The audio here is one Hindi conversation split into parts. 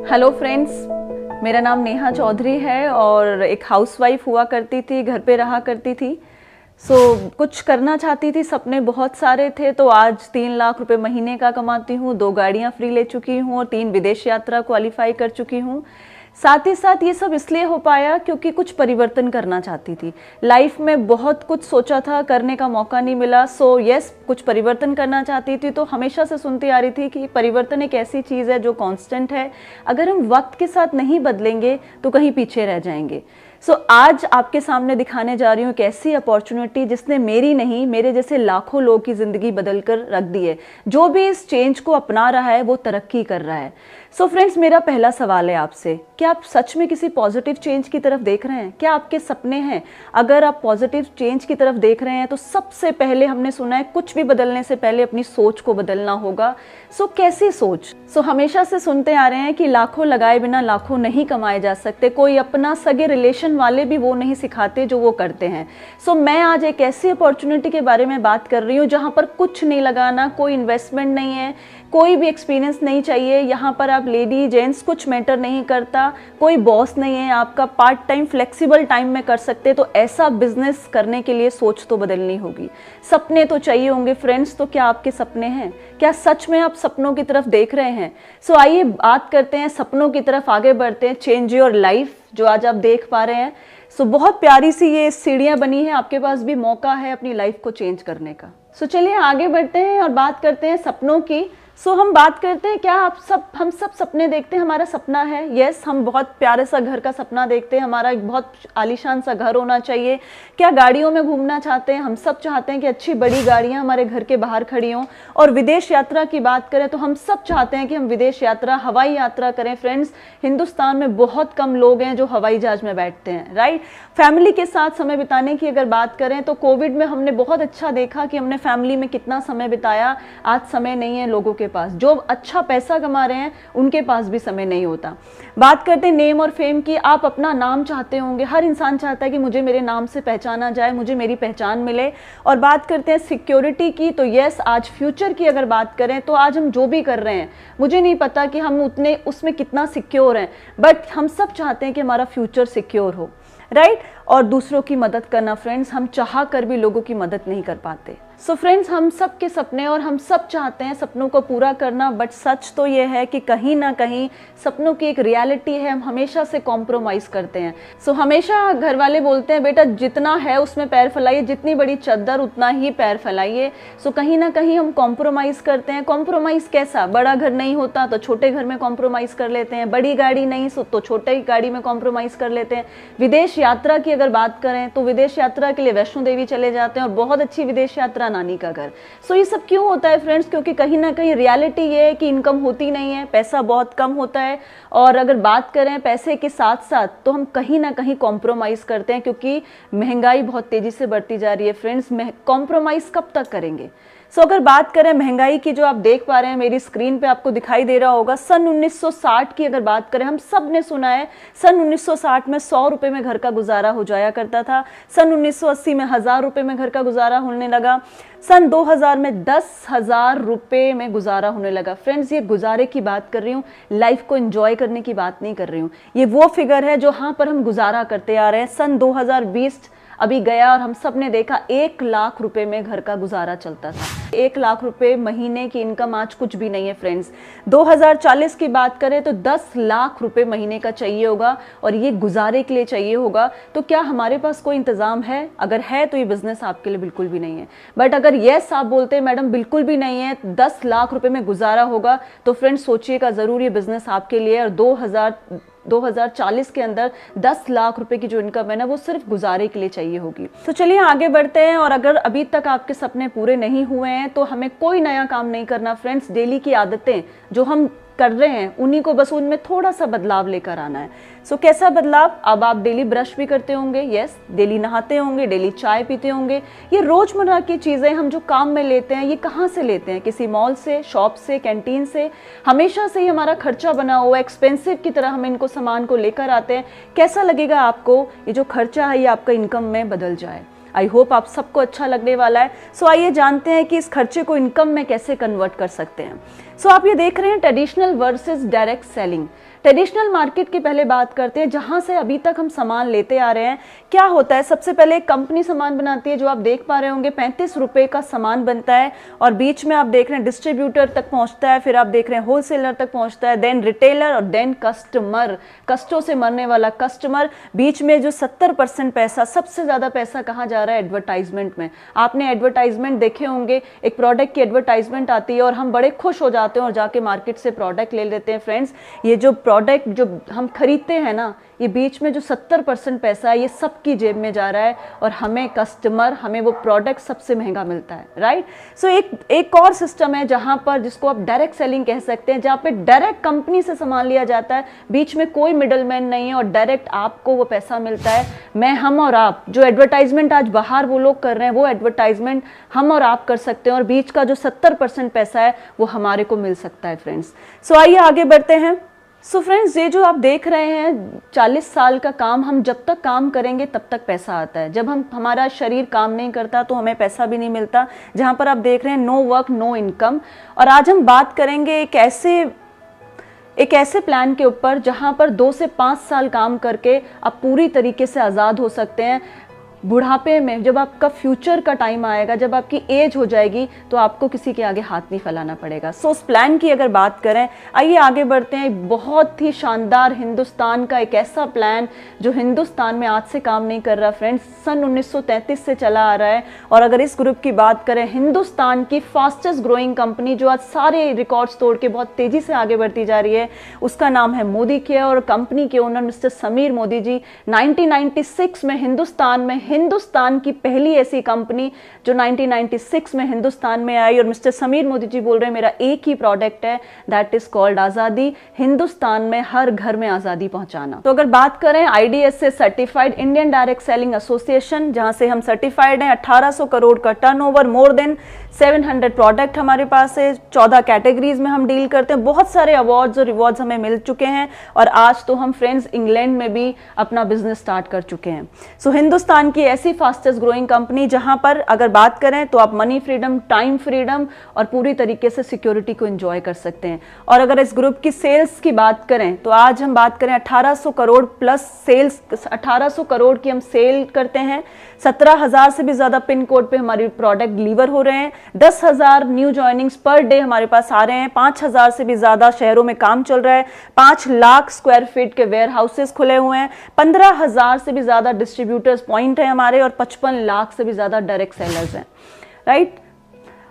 हेलो फ्रेंड्स, मेरा नाम नेहा चौधरी है और एक हाउसवाइफ हुआ करती थी, घर पे रहा करती थी। कुछ करना चाहती थी, सपने बहुत सारे थे। तो आज 3 लाख रुपए महीने का कमाती हूँ, 2 गाड़ियाँ फ्री ले चुकी हूँ और 3 विदेश यात्रा क्वालिफाई कर चुकी हूँ। साथ ही साथ ये सब इसलिए हो पाया क्योंकि कुछ परिवर्तन करना चाहती थी। लाइफ में बहुत कुछ सोचा था, करने का मौका नहीं मिला। कुछ परिवर्तन करना चाहती थी। तो हमेशा से सुनती आ रही थी कि परिवर्तन एक ऐसी चीज़ है जो कांस्टेंट है, अगर हम वक्त के साथ नहीं बदलेंगे तो कहीं पीछे रह जाएंगे। आज आपके सामने दिखाने जा रही हूँ एक ऐसी अपॉर्चुनिटी जिसने मेरी नहीं, मेरे जैसे लाखों लोगों की ज़िंदगी बदल कर रख दी है। जो भी इस चेंज को अपना रहा है वो तरक्की कर रहा है। फ्रेंड्स, मेरा पहला सवाल है आपसे, क्या आप सच में किसी पॉजिटिव चेंज की तरफ देख रहे हैं? क्या आपके सपने हैं? अगर आप पॉजिटिव चेंज की तरफ देख रहे हैं तो सबसे पहले हमने सुना है कुछ भी बदलने से पहले अपनी सोच को बदलना होगा। कैसी सोच? हमेशा से सुनते आ रहे हैं कि लाखों लगाए बिना लाखों नहीं कमाए जा सकते। कोई अपना सगे रिलेशन वाले भी वो नहीं सिखाते जो वो करते हैं। मैं आज एक ऐसी अपॉर्चुनिटी के बारे में बात कर रही हूँ जहाँ पर कुछ नहीं लगाना, कोई इन्वेस्टमेंट नहीं है, कोई भी एक्सपीरियंस नहीं चाहिए। यहाँ पर आप लेडी जेंट्स कुछ मैटर नहीं करता, कोई बॉस नहीं है, आपका पार्ट टाइम फ्लेक्सिबल टाइम में कर सकते। तो ऐसा बिजनेस करने के लिए सोच तो बदलनी होगी, सपने तो चाहिए होंगे। फ्रेंड्स, तो क्या आपके सपने हैं? क्या सच में आप सपनों की तरफ देख रहे हैं? आइए बात करते हैं, सपनों की तरफ आगे बढ़ते हैं। चेंज योर लाइफ जो आज आप देख पा रहे हैं, बहुत प्यारी सी ये सीढ़ियां बनी है, आपके पास भी मौका है अपनी लाइफ को चेंज करने का। चलिए आगे बढ़ते हैं और बात करते हैं सपनों की। हम बात करते हैं, क्या हम सब सपने देखते हैं? हमारा सपना है, यस, हम बहुत प्यारे सा घर का सपना देखते हैं, हमारा एक बहुत आलीशान सा घर होना चाहिए। क्या गाड़ियों में घूमना चाहते हैं? हम सब चाहते हैं कि अच्छी बड़ी गाड़ियां हमारे घर के बाहर खड़ी हों। और विदेश यात्रा की बात करें तो हम सब चाहते हैं कि हम विदेश यात्रा, हवाई यात्रा करें। फ्रेंड्स, हिंदुस्तान में बहुत कम लोग हैं जो हवाई जहाज में बैठते हैं, राइट? फैमिली के साथ समय बिताने की अगर बात करें तो कोविड में हमने बहुत अच्छा देखा कि हमने फैमिली में कितना समय बिताया। आज समय नहीं है लोगों के पास, जो अच्छा पैसा कमा रहे हैं उनके पास भी समय नहीं होता। बात करते हैं नेम और फेम की। आप अपना नाम चाहते होंगे, हर इंसान चाहता है कि मुझे मेरे नाम से पहचाना जाए, मुझे मेरी पहचान मिले। और बात करते हैं सिक्योरिटी की, तो यस, आज फ्यूचर की अगर बात करें तो आज हम जो भी कर रहे हैं, मुझे नहीं पता कि हम उतने उसमें कितना सिक्योर हैं, बट हम सब चाहते हैं कि हमारा फ्यूचर सिक्योर हो, राइट? और दूसरों की मदद करना। फ्रेंड्स, हम चाह कर भी लोगों की मदद नहीं कर पाते। फ्रेंड्स, हम सब के सपने और हम सब चाहते हैं सपनों को पूरा करना, बट सच तो ये है कि कहीं ना कहीं सपनों की एक रियलिटी है, हम हमेशा से कॉम्प्रोमाइज़ करते हैं। हमेशा घर वाले बोलते हैं, बेटा जितना है उसमें पैर फैलाइए, जितनी बड़ी चद्दर उतना ही पैर फैलाइए। कहीं ना कहीं हम कॉम्प्रोमाइज़ करते हैं। कॉम्प्रोमाइज़ कैसा? बड़ा घर नहीं होता तो छोटे घर में कॉम्प्रोमाइज़ कर लेते हैं, बड़ी गाड़ी नहीं तो छोटे गाड़ी में कॉम्प्रोमाइज़ कर लेते हैं। विदेश यात्रा की अगर बात करें तो विदेश यात्रा के लिए वैष्णो देवी चले जाते हैं और बहुत अच्छी विदेश यात्रा, नानी का घर। ये सब क्यों होता है फ्रेंड्स? क्योंकि कहीं ना कहीं रियलिटी ये है कि इनकम होती नहीं है, पैसा बहुत कम होता है। और अगर बात करें पैसे के साथ साथ तो हम कहीं ना कहीं कॉम्प्रोमाइज करते हैं, क्योंकि महंगाई बहुत तेजी से बढ़ती जा रही है। फ्रेंड्स, कॉम्प्रोमाइज कब तक करेंगे? अगर बात करें महंगाई की, जो आप देख पा रहे हैं मेरी स्क्रीन पे आपको दिखाई दे रहा होगा, सन 1960 की अगर बात करें, हम सब ने सुना है सन 1960 में 100 रुपए में घर का गुजारा हो जाया करता था। सन 1980 में 1000 रुपए में घर का गुजारा होने लगा। सन 2000 में 10,000 रुपए में गुजारा होने लगा। फ्रेंड्स, ये गुजारे की बात कर रही हूँ, लाइफ को एंजॉय करने की बात नहीं कर रही हूँ। ये वो फिगर है जो हाँ पर हम गुजारा करते आ रहे हैं। सन 2020 अभी गया और हम सब ने देखा 1 लाख रुपए में घर का गुजारा चलता था। 1 लाख रुपए महीने की इनकम आज कुछ भी नहीं है। फ्रेंड्स, 2040 की बात करें तो 10 लाख रुपए महीने का चाहिए होगा और ये गुजारे के लिए चाहिए होगा। तो क्या हमारे पास कोई इंतजाम है? अगर है तो ये बिजनेस आपके लिए बिल्कुल भी नहीं है। बट अगर यस आप बोलते हैं मैडम बिल्कुल भी नहीं है, 10 लाख रुपए में गुजारा होगा, तो फ्रेंड्स सोचिएगा जरूर ये बिजनेस आपके लिए। और 2040 के अंदर 10 लाख रुपए की जो इनकम है ना, वो सिर्फ गुजारे के लिए चाहिए होगी। चलिए आगे बढ़ते हैं। और अगर अभी तक आपके सपने पूरे नहीं हुए हैं तो हमें कोई नया काम नहीं करना। फ्रेंड्स, डेली की आदतें जो हम कर रहे हैं उन्हीं को बस उनमें थोड़ा सा बदलाव लेकर आना है। कैसा बदलाव? अब आप डेली ब्रश भी करते होंगे, यस, डेली नहाते होंगे, डेली चाय पीते होंगे। ये रोजमर्रा की चीजें हम जो काम में लेते हैं, ये कहाँ से लेते हैं? किसी मॉल से, शॉप से, कैंटीन से। हमेशा से ही हमारा खर्चा बना हुआ एक्सपेंसिव की तरह हम इनको सामान को लेकर आते हैं। कैसा लगेगा आपको ये जो खर्चा है ये आपका इनकम में बदल जाए? आई होप आप सबको अच्छा लगने वाला है। आइए जानते हैं कि इस खर्चे को इनकम में कैसे कन्वर्ट कर सकते हैं। आप ये देख रहे हैं traditional versus direct selling. Traditional market की पहले बात करते हैं, जहां से अभी तक हम सामान लेते आ रहे हैं। क्या होता है, सबसे पहले एक कंपनी सामान बनाती है, जो आप देख पा रहे होंगे 35 रुपए का सामान बनता है, और बीच में आप देख रहे हैं डिस्ट्रीब्यूटर तक पहुंचता है, फिर आप देख रहे हैं होलसेलर तक पहुंचता है, देन रिटेलर, और देन कस्टमर, कष्टों से मरने वाला कस्टमर। बीच में जो 70% पैसा, सबसे ज्यादा पैसा कहाँ जा रहा है? एडवर्टाइजमेंट में। आपने एडवर्टाइजमेंट देखे होंगे, एक प्रोडक्ट की एडवर्टाइजमेंट आती है और हम बड़े खुश हो जाते हैं और जाके मार्केट से प्रोडक्ट ले लेते हैं। फ्रेंड्स, ये जो प्रोडक्ट जो हम खरीदते हैं ना, ये बीच में जो 70% पैसा है, ये सबकी जेब में जा रहा है, और हमें कस्टमर, हमें वो प्रोडक्ट सबसे महंगा मिलता है, राइट। सो एक और सिस्टम है जहां पर, जिसको आप डायरेक्ट सेलिंग कह सकते हैं, जहां पे डायरेक्ट कंपनी से सामान लिया जाता है, बीच में कोई मिडलमैन नहीं है, और डायरेक्ट आपको वो पैसा मिलता है। हम और आप, जो एडवर्टाइजमेंट आज बाहर वो लोग कर रहे हैं, वो एडवर्टाइजमेंट हम और आप कर सकते हैं, और बीच का जो 70% पैसा है वो हमारे को मिल सकता है। फ्रेंड्स, सो आइए आगे बढ़ते हैं। सो फ्रेंड्स, ये जो आप देख रहे हैं 40 साल का काम, हम जब तक काम करेंगे तब तक पैसा आता है। जब हमारा शरीर काम नहीं करता तो हमें पैसा भी नहीं मिलता। जहां पर आप देख रहे हैं नो वर्क नो इनकम। और आज हम बात करेंगे एक ऐसे प्लान के ऊपर जहां पर 2 से 5 साल काम करके आप पूरी तरीके से आज़ाद हो सकते हैं। बुढ़ापे में जब आपका फ्यूचर का टाइम आएगा, जब आपकी एज हो जाएगी, तो आपको किसी के आगे हाथ नहीं फैलाना पड़ेगा। सो उस प्लान की अगर बात करें, आइए आगे बढ़ते हैं। एक बहुत ही शानदार हिंदुस्तान का एक ऐसा प्लान जो हिंदुस्तान में आज से काम नहीं कर रहा फ्रेंड्स, सन 1933 से चला आ रहा है। और अगर इस ग्रुप की बात करें, हिंदुस्तान की फास्टेस्ट ग्रोइंग कंपनी जो आज सारे रिकॉर्ड्स तोड़ के बहुत तेजी से आगे बढ़ती जा रही है, उसका नाम है मोदी केयर। और कंपनी के ओनर मिस्टर समीर मोदी जी 1996 में हिंदुस्तान की पहली ऐसी कंपनी जो 1996 में हिंदुस्तान में आई। और मिस्टर समीर मोदी जी बोल रहे हैं, मेरा एक ही प्रोडक्ट है, दैट इज कॉल्ड आजादी। हिंदुस्तान में हर घर में आजादी पहुंचाना। तो अगर बात करें IDS से certified, Indian direct selling association, जहां से हम सर्टिफाइड हैं, 1800 करोड़ का टर्नओवर, मोर देन 700 प्रोडक्ट हमारे पास है, 14 कैटेगरीज में हम डील करते हैं, बहुत सारे अवार्ड्स और रिवॉर्ड्स हमें मिल चुके हैं। और आज तो हम फ्रेंड्स इंग्लैंड में भी अपना बिजनेस स्टार्ट कर चुके हैं। सो हिंदुस्तान की ऐसी फास्टेस्ट ग्रोइंग कंपनी जहां पर अगर बात करें तो आप मनी फ्रीडम, टाइम फ्रीडम और पूरी तरीके से सिक्योरिटी को एंजॉय कर सकते हैं। और अगर इस ग्रुप की सेल्स की बात करें तो आज हम बात करें 1800 करोड़ प्लस सेल्स, 1800 करोड़ की हम सेल करते हैं। 17,000 से भी ज्यादा पिन कोड पे हमारी प्रोडक्ट डिलीवर हो रहे हैं। 10,000 न्यू ज्वाइनिंग्स पर डे हमारे पास आ रहे हैं। 5,000 से भी ज्यादा शहरों में काम चल रहा है। 5 लाख स्क्वायर फीट के वेयर हाउसेस खुले हुए हैं। 15,000 से भी ज्यादा डिस्ट्रीब्यूटर्स पॉइंट है हमारे, और 55 लाख से भी ज्यादा डायरेक्ट सेलर्स हैं, राइट।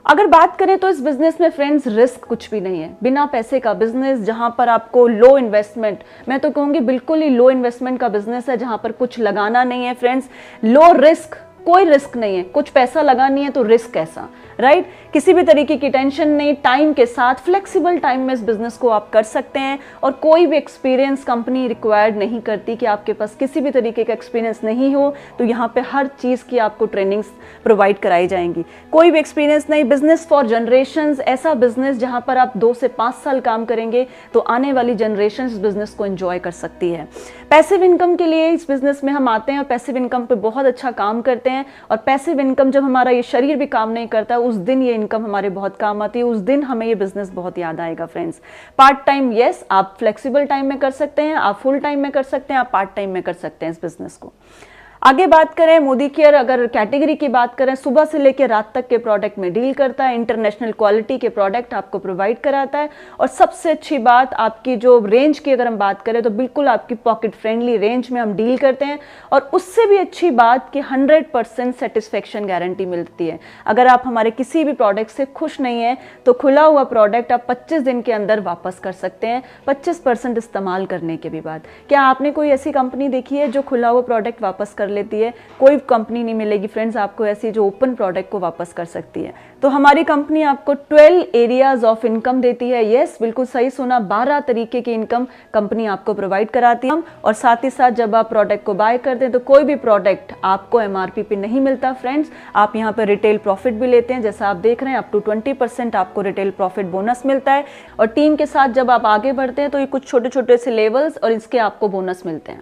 अगर बात करें तो इस बिजनेस में फ्रेंड्स रिस्क कुछ भी नहीं है, बिना पैसे का बिजनेस, जहां पर आपको लो इन्वेस्टमेंट, मैं तो कहूंगी बिल्कुल ही लो इन्वेस्टमेंट का बिजनेस है, जहां पर कुछ लगाना नहीं है फ्रेंड्स। लो रिस्क, कोई रिस्क नहीं है, कुछ पैसा लगानी है तो रिस्क कैसा, राइट। किसी भी तरीके की टेंशन नहीं, टाइम के साथ फ्लेक्सिबल टाइम में इस बिजनेस को आप कर सकते हैं। और कोई भी एक्सपीरियंस कंपनी रिक्वायर्ड नहीं करती कि आपके पास किसी भी तरीके का एक्सपीरियंस नहीं हो, तो यहाँ पे हर चीज़ की आपको ट्रेनिंग्स प्रोवाइड कराई जाएंगी। कोई भी एक्सपीरियंस नहीं, बिजनेस फॉर जनरेशंस, ऐसा बिजनेस जहाँ पर आप 2 से 5 साल काम करेंगे तो आने वाली जनरेशन इस बिजनेस को एंजॉय कर सकती है। पैसिव इनकम के लिए इस बिजनेस में हम आते हैं और पैसिव इनकम पे बहुत अच्छा काम करते हैं। और पैसिव इनकम, जब हमारा ये शरीर भी काम नहीं करता, उस दिन ये इनकम हमारे बहुत काम आती है, उस दिन हमें ये बिजनेस बहुत याद आएगा फ्रेंड्स। पार्ट टाइम, यस, आप फ्लेक्सिबल टाइम में कर सकते हैं, आप फुल टाइम में कर सकते हैं, आप पार्ट टाइम में कर सकते हैं इस बिजनेस को। आगे बात करें मोदी केयर, अगर कैटेगरी की बात करें, सुबह से लेकर रात तक के प्रोडक्ट में डील करता है, इंटरनेशनल क्वालिटी के प्रोडक्ट आपको प्रोवाइड कराता है। और सबसे अच्छी बात, आपकी जो रेंज की अगर हम बात करें तो बिल्कुल आपकी पॉकेट फ्रेंडली रेंज में हम डील करते हैं। और उससे भी अच्छी बात कि 100% सेटिस्फेक्शन गारंटी मिलती है। अगर आप हमारे किसी भी प्रोडक्ट से खुश नहीं है तो खुला हुआ प्रोडक्ट आप 25 दिन के अंदर वापस कर सकते हैं, 25% इस्तेमाल करने के भी बाद। क्या आपने कोई ऐसी कंपनी देखी है जो खुला हुआ प्रोडक्ट वापस कर लेती है? कोई कंपनी नहीं मिलेगी फ्रेंड्स आपको ऐसी जो ओपन प्रोडक्ट को वापस कर सकती है। तो हमारी कंपनी आपको 12 एरियाज ऑफ इनकम देती है। यस, बिल्कुल सही सुना, 12 तरीके की इनकम कंपनी आपको प्रोवाइड कराती है। और साथ ही साथ जब आप प्रोडक्ट को बाय करते हैं तो कोई भी प्रोडक्ट आपको MRP पे नहीं मिलता फ्रेंड्स, आप यहाँ पर रिटेल प्रॉफिट भी लेते हैं। जैसा आप देख रहे हैं, अप टू 20% आपको रिटेल प्रॉफिट बोनस मिलता है। और टीम के साथ जब आप आगे बढ़ते हैं तो ये कुछ छोटे छोटे से लेवल्स और इसके आपको बोनस मिलते हैं।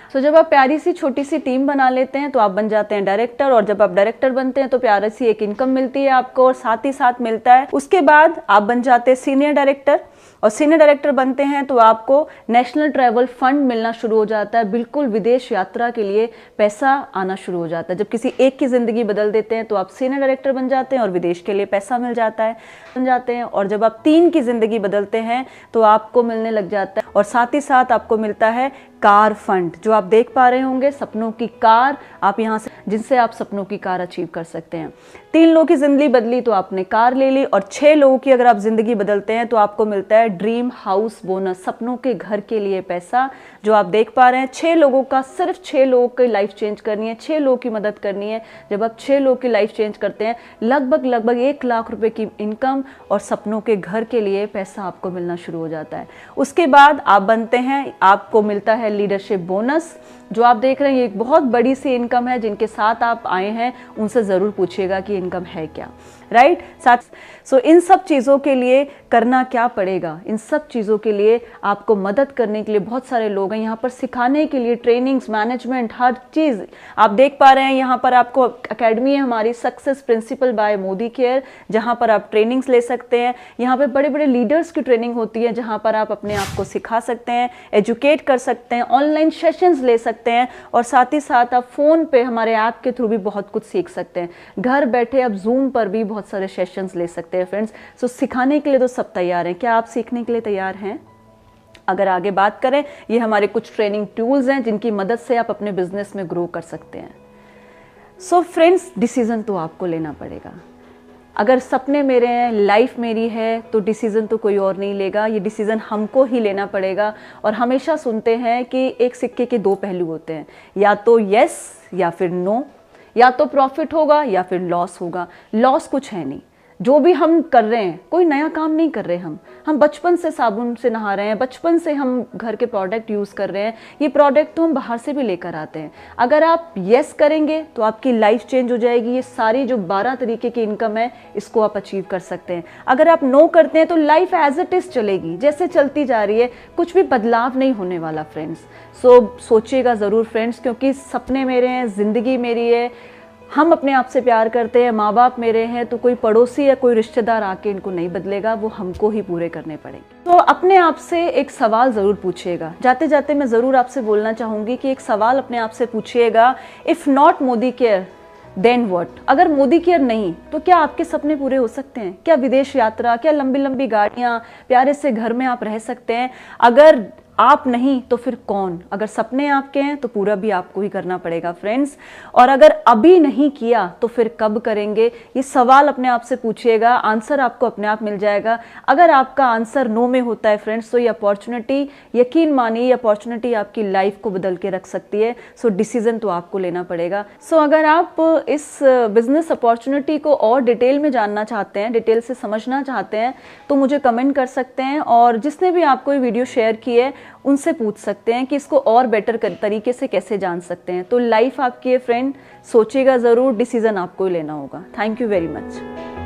सो जब आप प्यारी सी छोटी सी टीम बना लेते हैं तो आप बन जाते हैं डायरेक्टर, और जब आप डायरेक्टर बनते हैं तो प्यारी सी एक इनकम मिलती है आपको, और साथ ही साथ मिलता है उसके बाद आप बन जाते हैं सीनियर डायरेक्टर, और सीनियर डायरेक्टर बनते हैं तो आपको नेशनल ट्रैवल फंड मिलना शुरू हो जाता है, बिल्कुल विदेश यात्रा के लिए पैसा आना शुरू हो जाता है। जब किसी एक की जिंदगी बदल देते हैं तो आप सीनियर डायरेक्टर बन जाते हैं और विदेश के लिए पैसा मिल जाता है बन जाते हैं। और जब आप 3 की जिंदगी बदलते हैं तो आपको मिलने लग जाता है, और साथ ही साथ आपको मिलता है कार फंड, जो आप देख पा रहे होंगे, सपनों की कार, आप यहाँ से जिनसे आप सपनों की कार अचीव कर सकते हैं। 3 लोगों की जिंदगी बदली तो आपने कार ले ली, और 6 लोगों की अगर आप जिंदगी बदलते हैं तो आपको मिलता है ड्रीम हाउस बोनस, सपनों के घर के लिए पैसा, जो आप देख पा रहे हैं। 6 लोगों का, सिर्फ 6 लोगों की लाइफ चेंज करनी है, 6 लोगों की मदद करनी है। जब आप 6 लोगों की लाइफ चेंज करते हैं, लगभग 1 लाख रुपए की इनकम और सपनों के घर के लिए पैसा आपको मिलना शुरू हो जाता है। उसके बाद आप बनते हैं, आपको मिलता है लीडरशिप बोनस, जो आप देख रहे हैं, ये एक बहुत बड़ी सी इनकम है। जिनके साथ आप आए हैं उनसे जरूर पूछिएगा कि इनकम है क्या, राइट। सो इन सब चीज़ों के लिए करना क्या पड़ेगा, इन सब चीज़ों के लिए आपको मदद करने के लिए बहुत सारे लोग हैं यहाँ पर, सिखाने के लिए ट्रेनिंग्स, मैनेजमेंट, हर चीज़ आप देख पा रहे हैं। यहाँ पर आपको अकेडमी है हमारी success principal bye Modi care, जहाँ पर आप ट्रेनिंग्स ले सकते हैं। यहाँ पे बड़े बड़े लीडर्स की ट्रेनिंग होती है, जहाँ पर आप अपने आप को सिखा सकते हैं, एजुकेट कर सकते हैं, ऑनलाइन सेशंस ले सकते हैं, और साथ ही साथ आप फ़ोन पे हमारे ऐप के थ्रू भी बहुत कुछ सीख सकते हैं। घर बैठे आप जूम पर भी बहुत सारे सेशंस ले सकते हैं फ्रेंड्स। सो सिखाने के लिए तो सब तैयार हैं, क्या आप सीखने के लिए तैयार हैं? अगर आगे बात करें, ये हमारे कुछ ट्रेनिंग टूल्स हैं जिनकी मदद से आप अपने बिजनेस में ग्रो कर सकते हैं। सो फ्रेंड्स, डिसीजन तो आपको लेना पड़ेगा। अगर सपने मेरे हैं, लाइफ मेरी है, तो डिसीज़न तो कोई और नहीं लेगा, ये डिसीज़न हमको ही लेना पड़ेगा। और हमेशा सुनते हैं कि एक सिक्के के 2 पहलू होते हैं, या तो यस या फिर नो, या तो प्रॉफिट होगा या फिर लॉस होगा। लॉस कुछ है नहीं, जो भी हम कर रहे हैं, कोई नया काम नहीं कर रहे हम बचपन से साबुन से नहा रहे हैं, बचपन से हम घर के प्रोडक्ट यूज़ कर रहे हैं, ये प्रोडक्ट तो हम बाहर से भी लेकर आते हैं। अगर आप यस करेंगे तो आपकी लाइफ चेंज हो जाएगी, ये सारी जो 12 तरीके की इनकम है इसको आप अचीव कर सकते हैं। अगर आप नो करते हैं तो लाइफ एज इट इज़ चलेगी, जैसे चलती जा रही है, कुछ भी बदलाव नहीं होने वाला फ्रेंड्स। सो सोचिएगा ज़रूर फ्रेंड्स, क्योंकि सपने मेरे हैं, ज़िंदगी मेरी है, हम अपने आप से प्यार करते हैं, माँ बाप मेरे हैं, तो कोई पड़ोसी या कोई रिश्तेदार आके इनको नहीं बदलेगा, वो हमको ही पूरे करने पड़ेंगे। तो अपने आप से एक सवाल ज़रूर पूछिएगा। जाते जाते मैं ज़रूर आपसे बोलना चाहूँगी कि एक सवाल अपने आप से पूछिएगा, if not Modi care then what. अगर मोदी केयर नहीं तो क्या आपके सपने पूरे हो सकते हैं? क्या विदेश यात्रा, क्या लंबी लंबी गाड़ियाँ, प्यारे से घर में आप रह सकते हैं? अगर आप नहीं तो फिर कौन? अगर सपने आपके हैं तो पूरा भी आपको ही करना पड़ेगा फ्रेंड्स। और अगर अभी नहीं किया तो फिर कब करेंगे? ये सवाल अपने आप से पूछिएगा, आंसर आपको अपने आप मिल जाएगा। अगर आपका आंसर नो में होता है फ्रेंड्स, तो ये अपॉर्चुनिटी, यकीन मानिए ये अपॉर्चुनिटी आपकी लाइफ को बदल के रख सकती है। सो डिसीजन तो आपको लेना पड़ेगा। सो अगर आप इस बिजनेस अपॉर्चुनिटी को और डिटेल में जानना चाहते हैं, डिटेल से समझना चाहते हैं, तो मुझे कमेंट कर सकते हैं, और जिसने भी आपको ये वीडियो शेयर की है उनसे पूछ सकते हैं कि इसको और बेटर तरीके से कैसे जान सकते हैं। तो लाइफ आपकी है फ्रेंड, सोचिएगा ज़रूर, डिसीजन आपको ही लेना होगा। Thank you very much.